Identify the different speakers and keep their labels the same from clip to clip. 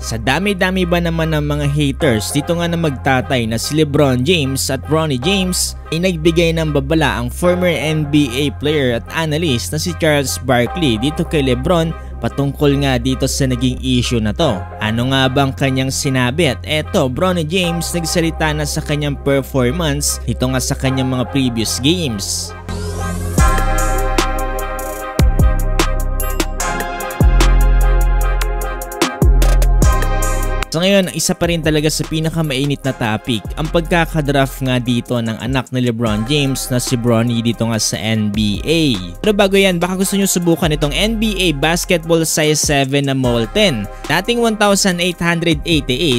Speaker 1: Sa dami-dami ba naman ng mga haters dito nga na magtatay na si LeBron James at Bronny James ay nagbigay ng babala ang former NBA player at analyst na si Charles Barkley dito kay LeBron patungkol nga dito sa naging issue na to. Ano nga bang kanyang sinabi? At eto, Bronny James nagsalita na sa kanyang performance dito nga sa kanyang mga previous games. So ngayon, isa pa rin talaga sa pinakamainit na topic ang pagkakadraft nga dito ng anak ni LeBron James na si Bronny dito nga sa NBA. Pero bago yan, baka gusto nyo subukan itong NBA Basketball Size 7 na Molten. Dating 1,888,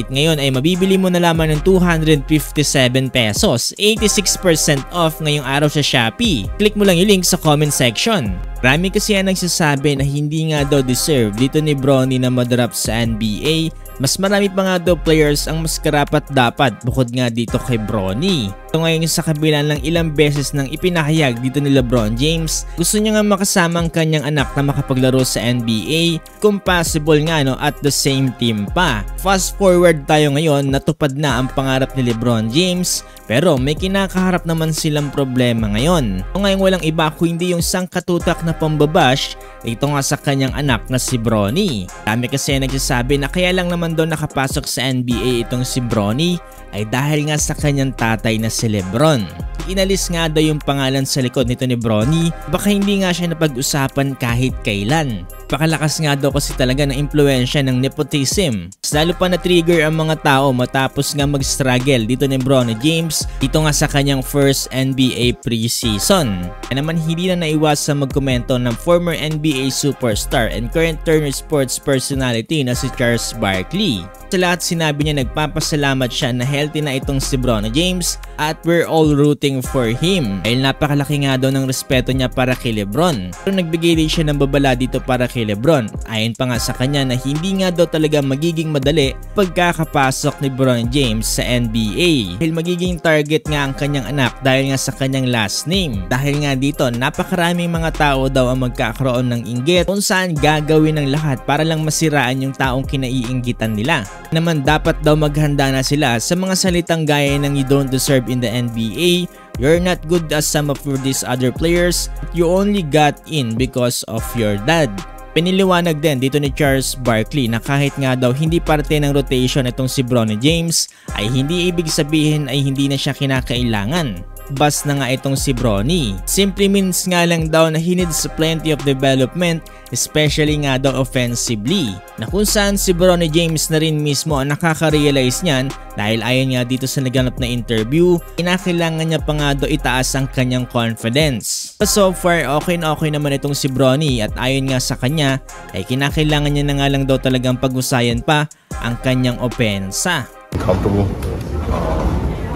Speaker 1: ngayon ay mabibili mo na lamang ng 257 pesos. 86% off ngayong araw sa Shopee. Click mo lang yung link sa comment section. Marami kasi yan nagsasabi na hindi nga daw deserve dito ni Bronny na madraft sa NBA. Mas marami pa nga daw players ang mas karapat dapat bukod nga dito kay Bronny. So ngayon sa kabila ng ilang beses nang ipinahayag dito ni LeBron James, gusto niya nga makasama ang kanyang anak na makapaglaro sa NBA kung possible nga at the same team pa. Fast forward tayo ngayon, natupad na ang pangarap ni LeBron James pero may kinakaharap naman silang problema ngayon. So ngayon walang iba kundi yung sangkatutak na pambabash ito nga sa kanyang anak na si Bronny. Dami kasi nagsasabi na kaya lang naman daw nakapasok sa NBA itong si Bronny ay dahil nga sa kanyang tatay na si LeBron. Inalis nga daw yung pangalan sa likod nito ni Bronny, baka hindi nga siya napag-usapan kahit kailan. Pakalakas nga daw kasi talaga ng impluensya ng nepotism. Lalo pa na-trigger ang mga tao matapos nga mag-struggle dito ni Bronny James dito nga sa kanyang first NBA preseason. Kaya naman hindi na naiwas sa magkomento ng former NBA superstar and current Turner Sports personality na si Charles Barkley. Sa lahat sinabi niya nagpapasalamat siya na healthy na itong si Bronny James at we're all rooting for him dahil napakalaki nga daw ng respeto niya para kay LeBron. Pero nagbigay din siya ng babala dito para kay LeBron. Ayon pa nga sa kanya na hindi nga daw talaga magiging madali pagkakapasok ni Bronny James sa NBA dahil magiging target nga ang kanyang anak dahil nga sa kanyang last name. Dahil nga dito napakaraming mga tao daw ang magkakaroon ng inggit kung saan gagawin ng lahat para lang masiraan yung taong kinaiinggitan nila. Naman dapat daw maghanda na sila sa mga salitang gaya ng you don't deserve in the NBA, you're not good as some of these other players, you only got in because of your dad. Piniliwanag din dito ni Charles Barkley na kahit nga daw hindi parte ng rotation itong si Bronny James ay hindi ibig sabihin ay hindi na siya kinakailangan. Bas na nga itong si Bronny. Simply means nga lang daw na he needs plenty of development, especially nga daw offensively. Na kung saan si Bronny James na rin mismo ang nakaka-realize niyan dahil ayon nga dito sa naganap na interview, kinakailangan niya pa nga daw itaas ang kanyang confidence. So far, okay na okay naman itong si Bronny at ayon nga sa kanya ay kinakailangan niya na nga lang daw talagang pag-usayan pa ang kanyang opensa.
Speaker 2: Comfortable.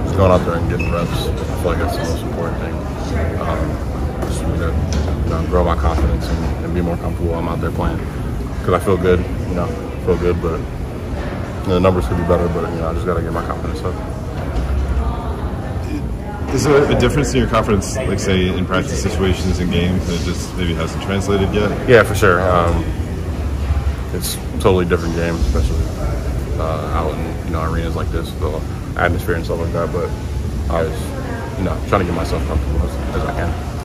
Speaker 2: Just going out there and getting reps. I feel like that's the most important thing. Just to grow my confidence and be more comfortable while I'm out there playing. Because I feel good, but the numbers could be better. But I just gotta get my confidence up.
Speaker 3: Is there a difference in your confidence, like say in practice situations and games, that just maybe hasn't translated yet?
Speaker 2: Yeah, for sure. It's totally different game, especially out in arenas like this. The atmosphere and stuff like that, but I was, trying to get myself comfortable as I can.